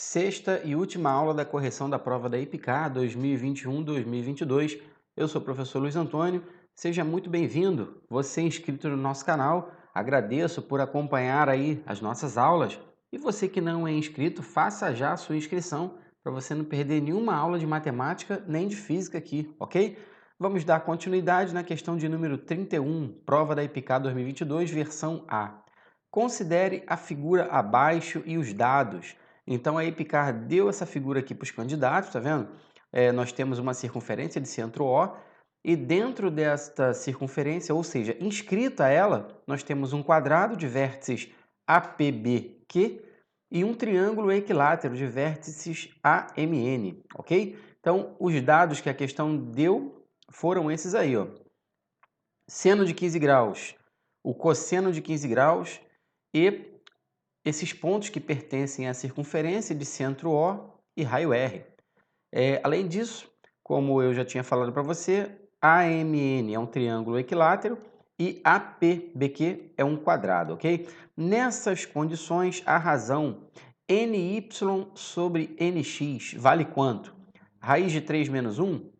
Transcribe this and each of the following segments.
Sexta e última aula da correção da prova da EPICAR 2021-2022. Eu sou o professor Luiz Antônio, seja muito bem-vindo. Você é inscrito no nosso canal, agradeço por acompanhar aí as nossas aulas. E você que não é inscrito, faça já a sua inscrição para você não perder nenhuma aula de matemática nem de física aqui, ok? Vamos dar continuidade na questão de número 31, prova da EPICAR 2022, versão A. Considere a figura abaixo e os dados. Então a EPICAR deu essa figura aqui para os candidatos, tá vendo? Nós temos uma circunferência de centro O e dentro desta circunferência, ou seja, inscrita a ela, nós temos um quadrado de vértices APBQ e um triângulo equilátero de vértices AMN, ok? Então, os dados que a questão deu foram esses aí, ó. Seno de 15 graus, o cosseno de 15 graus e esses pontos que pertencem à circunferência de centro O e raio R. Além disso, como eu já tinha falado para você, AMN é um triângulo equilátero e APBQ é um quadrado, ok? Nessas condições, a razão NY sobre NX vale quanto? Raiz de 3 menos 1?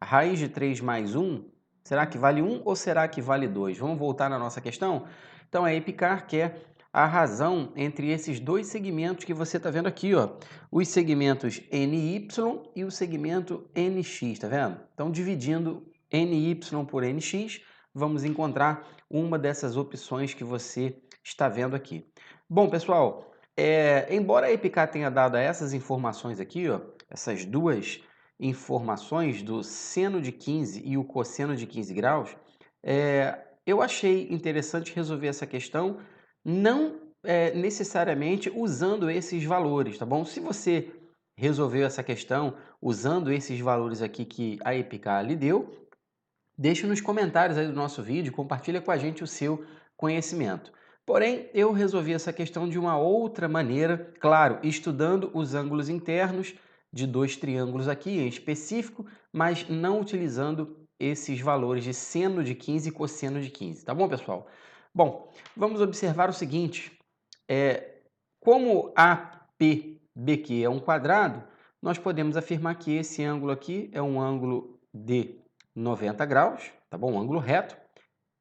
Raiz de 3 mais 1? Será que vale 1 ou será que vale 2? Vamos voltar na nossa questão? Então, a EPICAR quer a razão entre esses dois segmentos que você está vendo aqui, ó. Os segmentos NY e o segmento NX, tá vendo? Então, dividindo NY por NX, vamos encontrar uma dessas opções que você está vendo aqui. Bom, pessoal, embora a EPICAR tenha dado essas informações aqui, ó, essas duas informações do seno de 15 e o cosseno de 15 graus, eu achei interessante resolver essa questão não necessariamente usando esses valores, tá bom? Se você resolveu essa questão usando esses valores aqui que a EPICAR lhe deu, deixe nos comentários aí do nosso vídeo, compartilha com a gente o seu conhecimento. Porém, eu resolvi essa questão de uma outra maneira, claro, estudando os ângulos internos de dois triângulos aqui em específico, mas não utilizando esses valores de seno de 15 e cosseno de 15, tá bom, pessoal? Bom, vamos observar o seguinte, como APBQ é um quadrado, nós podemos afirmar que esse ângulo aqui é um ângulo de 90 graus, tá bom? Um ângulo reto.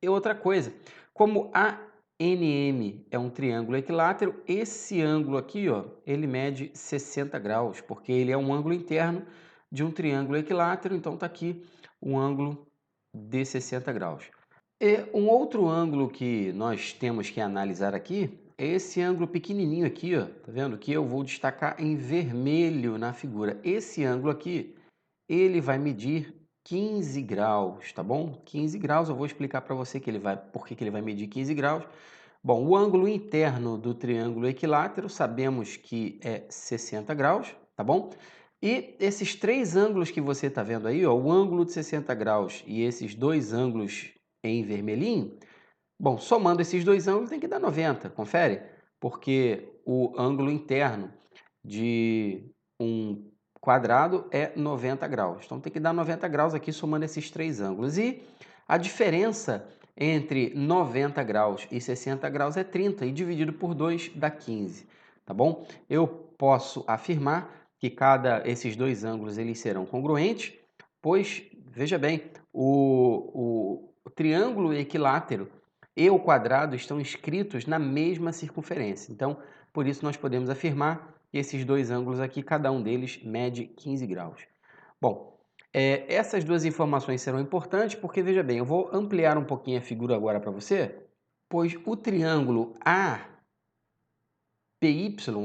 E outra coisa, como ANM é um triângulo equilátero, esse ângulo aqui, ó, ele mede 60 graus, porque ele é um ângulo interno de um triângulo equilátero, então está aqui um ângulo de 60 graus. E um outro ângulo que nós temos que analisar aqui é esse ângulo pequenininho aqui, ó, tá vendo? Que eu vou destacar em vermelho na figura. Esse ângulo aqui, ele vai medir 15 graus, tá bom? 15 graus, eu vou explicar para você por que ele vai medir 15 graus. Bom, o ângulo interno do triângulo equilátero sabemos que é 60 graus, tá bom? E esses três ângulos que você está vendo aí, ó, o ângulo de 60 graus e esses dois ângulos em vermelhinho, bom, somando esses dois ângulos tem que dar 90, confere? Porque o ângulo interno de um quadrado é 90 graus. Então tem que dar 90 graus aqui somando esses três ângulos. E a diferença entre 90 graus e 60 graus é 30 e dividido por 2 dá 15, tá bom? Eu posso afirmar que esses dois ângulos eles serão congruentes, pois, veja bem, o triângulo equilátero e o quadrado estão inscritos na mesma circunferência. Então, por isso nós podemos afirmar que esses dois ângulos aqui, cada um deles mede 15 graus. Bom, essas duas informações serão importantes porque, veja bem, eu vou ampliar um pouquinho a figura agora para você, pois o triângulo APY,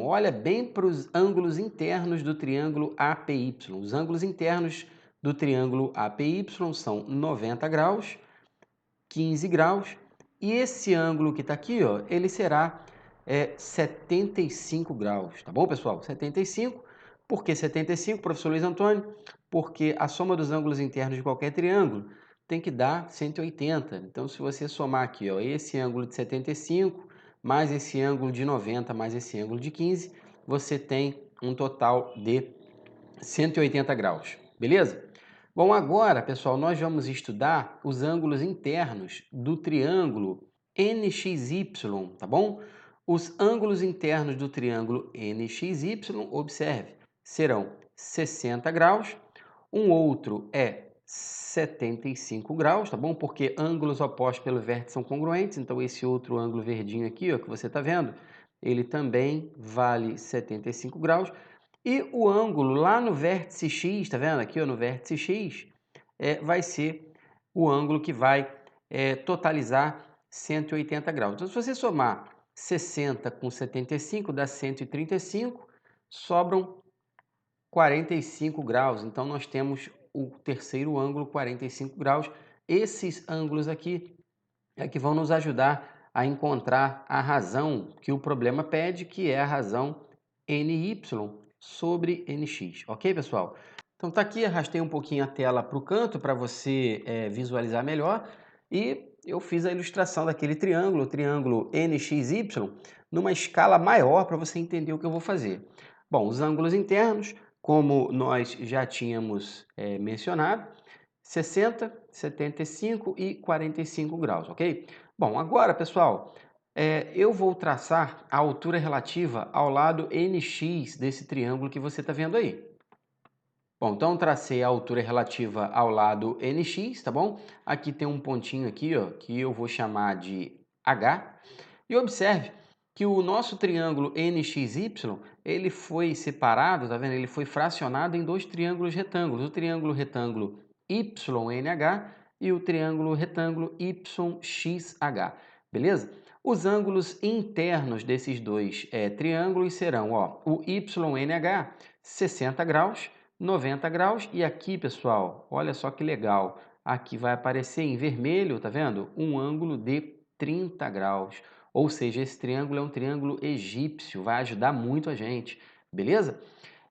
olha bem para os ângulos internos do triângulo APY. Os ângulos internos do triângulo APY são 90 graus, 15 graus, e esse ângulo que está aqui, ó, ele será 75 graus, tá bom, pessoal? 75, por que 75, professor Luiz Antônio? Porque a soma dos ângulos internos de qualquer triângulo tem que dar 180. Então, se você somar aqui, ó, esse ângulo de 75, mais esse ângulo de 90, mais esse ângulo de 15, você tem um total de 180 graus, beleza? Bom, agora, pessoal, nós vamos estudar os ângulos internos do triângulo NXY, tá bom? Os ângulos internos do triângulo NXY, observe, serão 60 graus, um outro é 75 graus, tá bom? Porque ângulos opostos pelo vértice são congruentes, então esse outro ângulo verdinho aqui, ó, que você está vendo, ele também vale 75 graus. E o ângulo lá no vértice X, tá vendo aqui, ó, no vértice X, vai ser o ângulo que vai totalizar 180 graus. Então, se você somar 60 com 75 dá 135, sobram 45 graus. Então, nós temos o terceiro ângulo, 45 graus. Esses ângulos aqui é que vão nos ajudar a encontrar a razão que o problema pede, que é a razão NY sobre NX. Ok, pessoal? Então, tá aqui, arrastei um pouquinho a tela para o canto para você visualizar melhor. E eu fiz a ilustração daquele triângulo, o triângulo NXY, numa escala maior para você entender o que eu vou fazer. Bom, os ângulos internos, como nós já tínhamos mencionado, 60, 75 e 45 graus, ok? Bom, agora, pessoal, eu vou traçar a altura relativa ao lado NX desse triângulo que você está vendo aí. Bom, então tracei a altura relativa ao lado NX, tá bom? Aqui tem um pontinho aqui, ó, que eu vou chamar de H. E observe que o nosso triângulo NXY, ele foi separado, tá vendo? Ele foi fracionado em dois triângulos retângulos. O triângulo retângulo YNH e o triângulo retângulo YXH, beleza? Os ângulos internos desses dois triângulos serão, ó, o YNH, 60 graus, 90 graus, e aqui, pessoal, olha só que legal, aqui vai aparecer em vermelho, tá vendo? Um ângulo de 30 graus, ou seja, esse triângulo é um triângulo egípcio, vai ajudar muito a gente, beleza?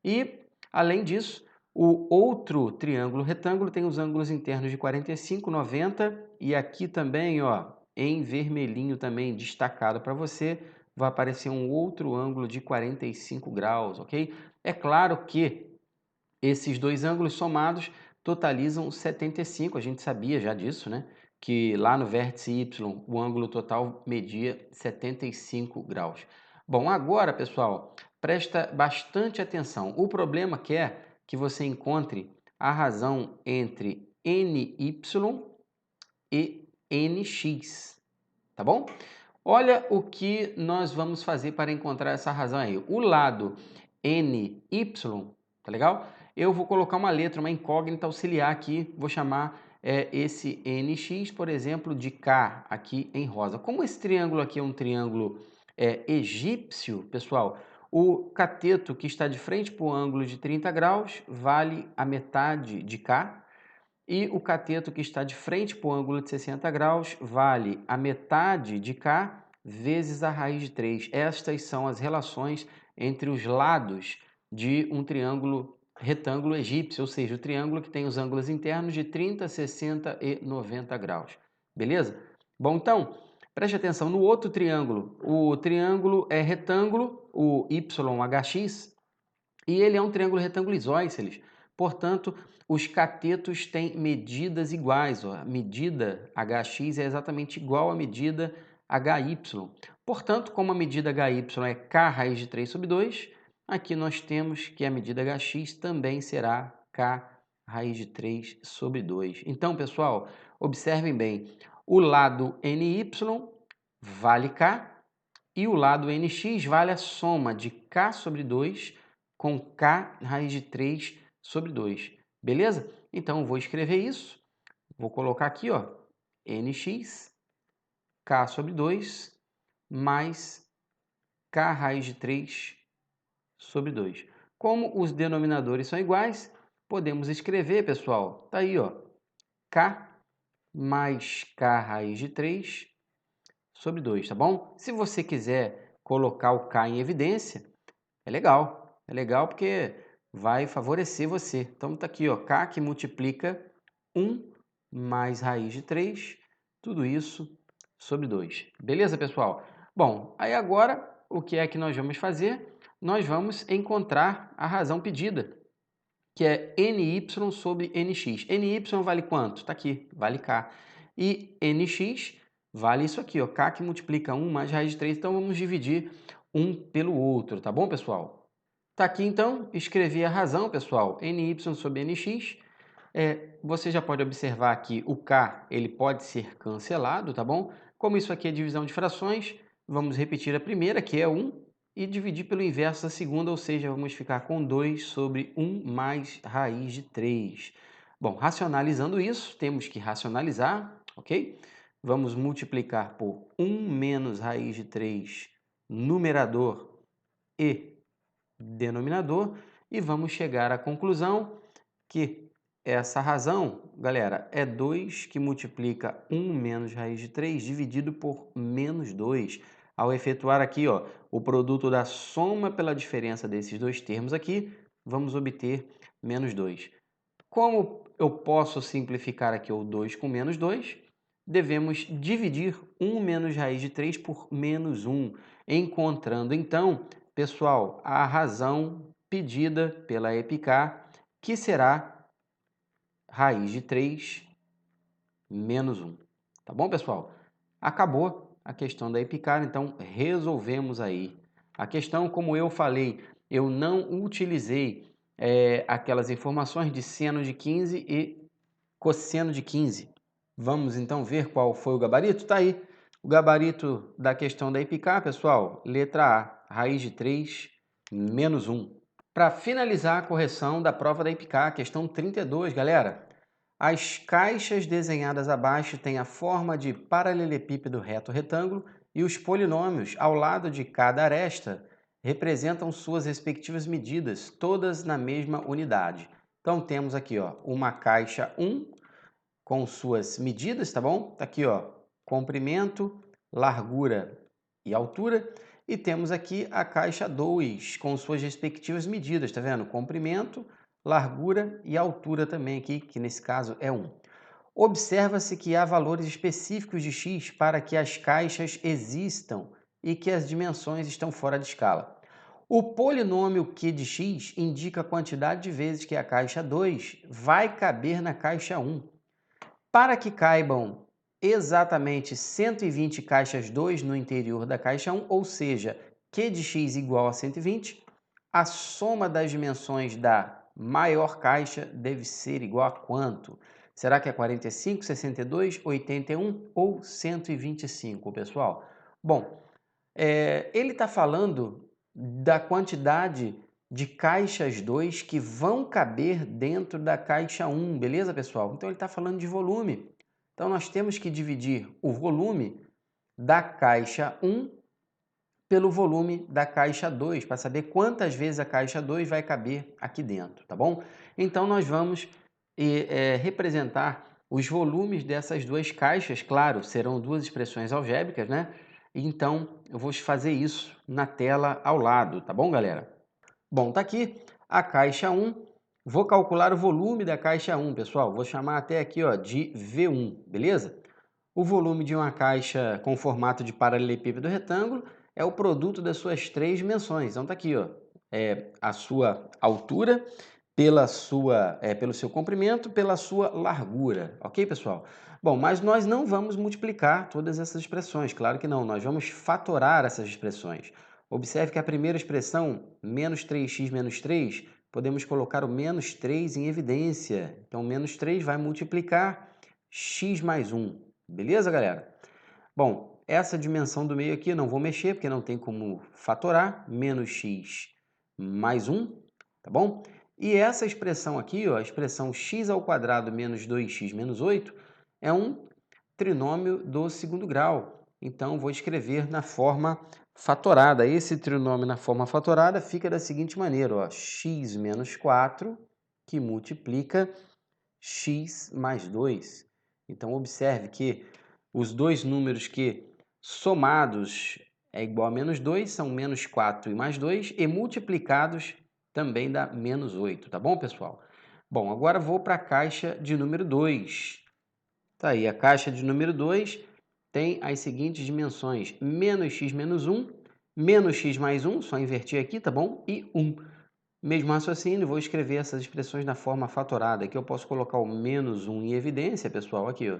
E, além disso, o outro triângulo retângulo tem os ângulos internos de 45, 90 e aqui também, ó, em vermelhinho também destacado para você, vai aparecer um outro ângulo de 45 graus, ok? É claro que esses dois ângulos somados totalizam 75, a gente sabia já disso, né? Que lá no vértice Y o ângulo total media 75 graus. Bom, agora, pessoal, presta bastante atenção. O problema quer que você encontre a razão entre NY e NX, tá bom? Olha o que nós vamos fazer para encontrar essa razão aí. O lado NY, tá legal? Eu vou colocar uma letra, uma incógnita auxiliar aqui, vou chamar esse NX, por exemplo, de K, aqui em rosa. Como esse triângulo aqui é um triângulo egípcio, pessoal, o cateto que está de frente para o ângulo de 30 graus vale a metade de K, e o cateto que está de frente para o ângulo de 60 graus vale a metade de K vezes a raiz de 3. Estas são as relações entre os lados de um triângulo retângulo egípcio, ou seja, o triângulo que tem os ângulos internos de 30, 60 e 90 graus. Beleza? Bom, então, preste atenção no outro triângulo. O triângulo é retângulo, o YHX, e ele é um triângulo retângulo isósceles. Portanto, os catetos têm medidas iguais. Ó. A medida HX é exatamente igual à medida HY. Portanto, como a medida HY é K raiz de 3 sobre 2, aqui nós temos que a medida HX também será K raiz de 3 sobre 2. Então, pessoal, observem bem. O lado NY vale K e o lado NX vale a soma de K sobre 2 com K raiz de 3 sobre 2. Beleza? Então, eu vou escrever isso. Vou colocar aqui, ó, NX, K sobre 2, mais K raiz de 3 sobre 2. Como os denominadores são iguais, podemos escrever, pessoal, tá aí, ó, K mais K raiz de 3 sobre 2, tá bom? Se você quiser colocar o K em evidência, é legal porque vai favorecer você. Então tá aqui, ó, K que multiplica 1 mais raiz de 3, tudo isso sobre 2. Beleza, pessoal? Bom, aí agora o que é que nós vamos fazer? Nós vamos encontrar a razão pedida, que é NY sobre NX. NY vale quanto? Está aqui, vale K. E NX vale isso aqui, ó, k que multiplica 1 mais raiz de 3, então vamos dividir um pelo outro, tá bom, pessoal? Tá aqui então, escrevi a razão, pessoal, ny sobre nx. Você já pode observar que o k ele pode ser cancelado, tá bom? Como isso aqui é divisão de frações, vamos repetir a primeira, que é 1, e dividir pelo inverso da segunda, ou seja, vamos ficar com 2 sobre 1 mais raiz de 3. Bom, racionalizando isso, temos que racionalizar, ok? Vamos multiplicar por 1 menos raiz de 3, numerador e denominador, e vamos chegar à conclusão que essa razão, galera, é 2 que multiplica 1 menos raiz de 3 dividido por menos 2. Ao efetuar aqui, ó, o produto da soma pela diferença desses dois termos aqui, vamos obter menos 2. Como eu posso simplificar aqui o 2 com menos 2, devemos dividir 1 menos raiz de 3 por menos 1, encontrando então, pessoal, a razão pedida pela EPK, que será raiz de 3 menos 1. Tá bom, pessoal? Acabou a questão da EPK, então resolvemos aí. A questão, como eu falei, eu não utilizei aquelas informações de seno de 15 e cosseno de 15. Vamos então ver qual foi o gabarito? Tá aí. O gabarito da questão da EPK, pessoal, letra A, raiz de 3 menos 1. Para finalizar a correção da prova da EPK, questão 32, galera. As caixas desenhadas abaixo têm a forma de paralelepípedo reto retângulo e os polinômios ao lado de cada aresta representam suas respectivas medidas, todas na mesma unidade. Então temos aqui, ó, uma caixa 1 com suas medidas, tá bom? Tá aqui, ó, comprimento, largura e altura. E temos aqui a caixa 2 com suas respectivas medidas, tá vendo? Comprimento, largura e altura também aqui, que nesse caso é 1. Observa-se que há valores específicos de x para que as caixas existam e que as dimensões estão fora de escala. O polinômio q de x indica a quantidade de vezes que a caixa 2 vai caber na caixa 1. Para que caibam exatamente 120 caixas 2 no interior da caixa 1, ou seja, q de x igual a 120, a soma das dimensões da maior caixa deve ser igual a quanto? Será que é 45, 62, 81 ou 125, pessoal? Bom, ele está falando da quantidade de caixas 2 que vão caber dentro da caixa 1, beleza, pessoal? Então ele está falando de volume. Então nós temos que dividir o volume da caixa 1 pelo volume da caixa 2, para saber quantas vezes a caixa 2 vai caber aqui dentro, tá bom? Então nós vamos representar os volumes dessas duas caixas, claro, serão duas expressões algébricas, né? Então eu vou fazer isso na tela ao lado, tá bom, galera? Bom, tá aqui a caixa 1, vou calcular o volume da caixa 1, pessoal, vou chamar até aqui, ó, de V1, beleza? O volume de uma caixa com formato de paralelepípedo retângulo é o produto das suas três dimensões. Então tá aqui, ó, a sua altura pelo seu comprimento, pela sua largura, ok, pessoal? Bom, mas nós não vamos multiplicar todas essas expressões, claro que não, nós vamos fatorar essas expressões. Observe que a primeira expressão, menos 3x menos 3, podemos colocar o menos 3 em evidência. Então, menos 3 vai multiplicar x mais 1. Beleza, galera? Bom, essa dimensão do meio aqui eu não vou mexer, porque não tem como fatorar. Menos x mais 1, tá bom? E essa expressão aqui, ó, a expressão x ao quadrado menos 2x menos 8, é um trinômio do segundo grau. Então, vou escrever na forma fatorada. Esse trinômio na forma fatorada fica da seguinte maneira, ó, x menos 4, que multiplica x mais 2. Então, observe que os dois números que somados é igual a menos 2 são menos 4 e mais 2, e multiplicados também dá menos 8, tá bom, pessoal? Bom, agora vou para a caixa de número 2. Tá aí, a caixa de número 2 tem as seguintes dimensões: menos x menos 1, menos x mais 1, só invertir aqui, tá bom? E 1. Mesmo raciocínio, vou escrever essas expressões na forma fatorada. Aqui eu posso colocar o menos 1 em evidência, pessoal, aqui, ó.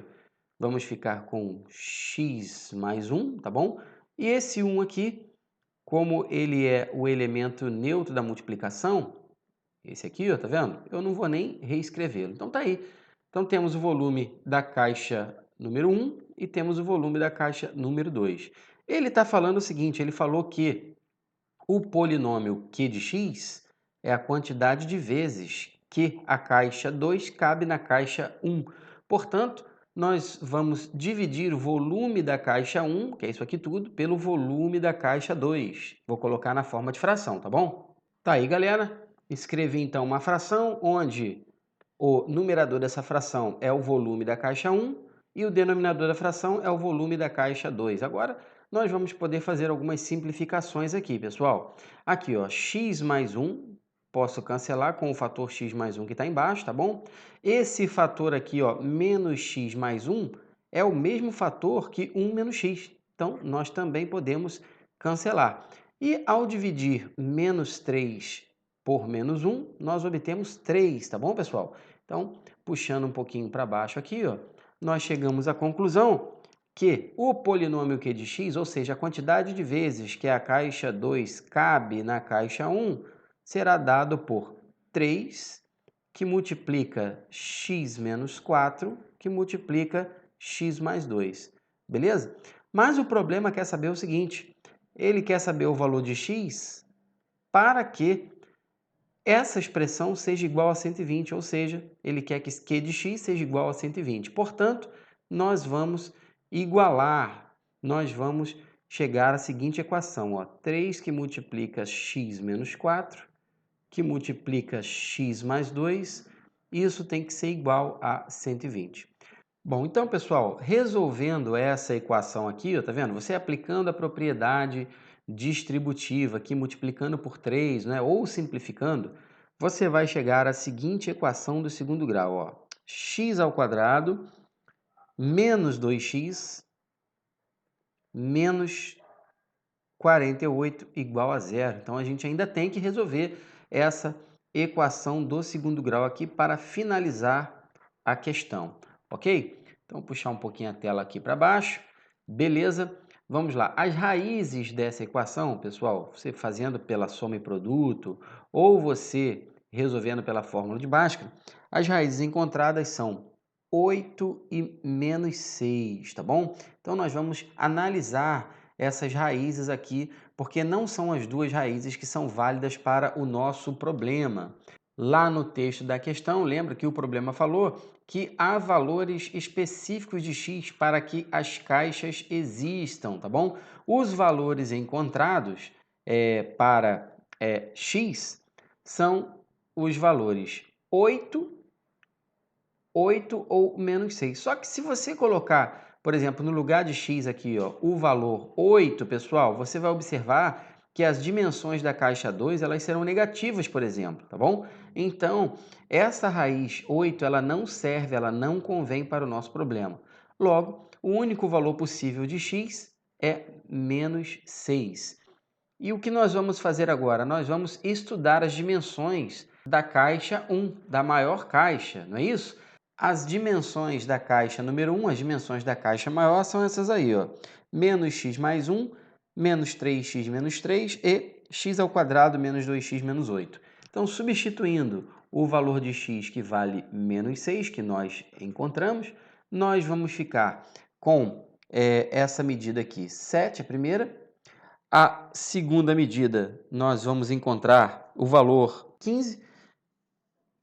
vamos ficar com x mais 1, tá bom? E esse 1 aqui, como ele é o elemento neutro da multiplicação, esse aqui, ó, tá vendo? Eu não vou nem reescrevê-lo. Então tá aí. Então temos o volume da caixa número 1 e temos o volume da caixa número 2. Ele está falando o seguinte, ele falou que o polinômio q de x é a quantidade de vezes que a caixa 2 cabe na caixa 1. Portanto, nós vamos dividir o volume da caixa 1, que é isso aqui tudo, pelo volume da caixa 2. Vou colocar na forma de fração, tá bom? Tá aí, galera. Escrevi então uma fração onde o numerador dessa fração é o volume da caixa 1 e o denominador da fração é o volume da caixa 2. Agora, nós vamos poder fazer algumas simplificações aqui, pessoal. Aqui, ó, x mais 1, posso cancelar com o fator x mais 1 que está embaixo, tá bom? Esse fator aqui, ó, menos x mais 1, é o mesmo fator que 1 menos x. Então, nós também podemos cancelar. E ao dividir menos 3 por menos 1, nós obtemos 3, tá bom, pessoal? Então, puxando um pouquinho para baixo aqui, ó, nós chegamos à conclusão que o polinômio q de x, ou seja, a quantidade de vezes que a caixa 2 cabe na caixa 1, será dado por 3, que multiplica x menos 4, que multiplica x mais 2. Beleza? Mas o problema quer saber o seguinte, ele quer saber o valor de x para que essa expressão seja igual a 120, ou seja, ele quer que q de x seja igual a 120. Portanto, nós vamos igualar, nós vamos chegar à seguinte equação, ó, 3 que multiplica x menos 4, que multiplica x mais 2, isso tem que ser igual a 120. Bom, então, pessoal, resolvendo essa equação aqui, ó, tá vendo? Você aplicando a propriedade distributiva aqui, multiplicando por 3, né, ou simplificando, você vai chegar à seguinte equação do segundo grau, ó. X ao quadrado menos 2x menos 48 igual a zero. Então, a gente ainda tem que resolver essa equação do segundo grau aqui para finalizar a questão, ok? Então, puxar um pouquinho a tela aqui para baixo. Beleza? Vamos lá. As raízes dessa equação, pessoal, você fazendo pela soma e produto ou você resolvendo pela fórmula de Bhaskara, as raízes encontradas são 8 e menos 6, tá bom? Então, nós vamos analisar essas raízes aqui, porque não são as duas raízes que são válidas para o nosso problema. Lá no texto da questão, lembra que o problema falou que há valores específicos de x para que as caixas existam, tá bom? Os valores encontrados para x são os valores 8 ou menos 6. Só que se você colocar, por exemplo, no lugar de x aqui, ó, o valor 8, pessoal, você vai observar que as dimensões da caixa 2 elas serão negativas, por exemplo, tá bom? Então, essa raiz 8, ela não serve, ela não convém para o nosso problema. Logo, o único valor possível de x é menos 6. E o que nós vamos fazer agora? Nós vamos estudar as dimensões da caixa 1, da maior caixa, não é isso? As dimensões da caixa número 1, as dimensões da caixa maior são essas aí, ó. Menos x mais 1, menos 3x menos 3 e x ao quadrado menos 2x menos 8. Então, substituindo o valor de x que vale menos 6, que nós encontramos, nós vamos ficar com essa medida aqui, 7, a primeira. A segunda medida, nós vamos encontrar o valor 15.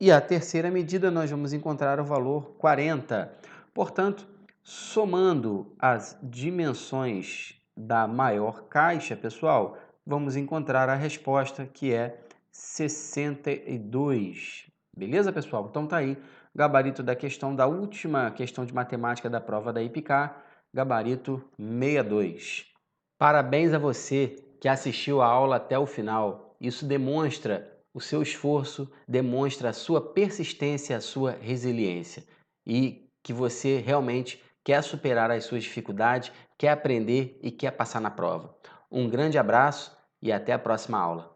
E a terceira medida, nós vamos encontrar o valor 40. Portanto, somando as dimensões da maior caixa, pessoal, vamos encontrar a resposta, que é 62. Beleza, pessoal? Então tá aí o gabarito da questão da última questão de matemática da prova da IPCA, gabarito 62. Parabéns a você que assistiu a aula até o final. Isso demonstra o seu esforço, demonstra a sua persistência, a sua resiliência e que você realmente quer superar as suas dificuldades, quer aprender e quer passar na prova. Um grande abraço e até a próxima aula.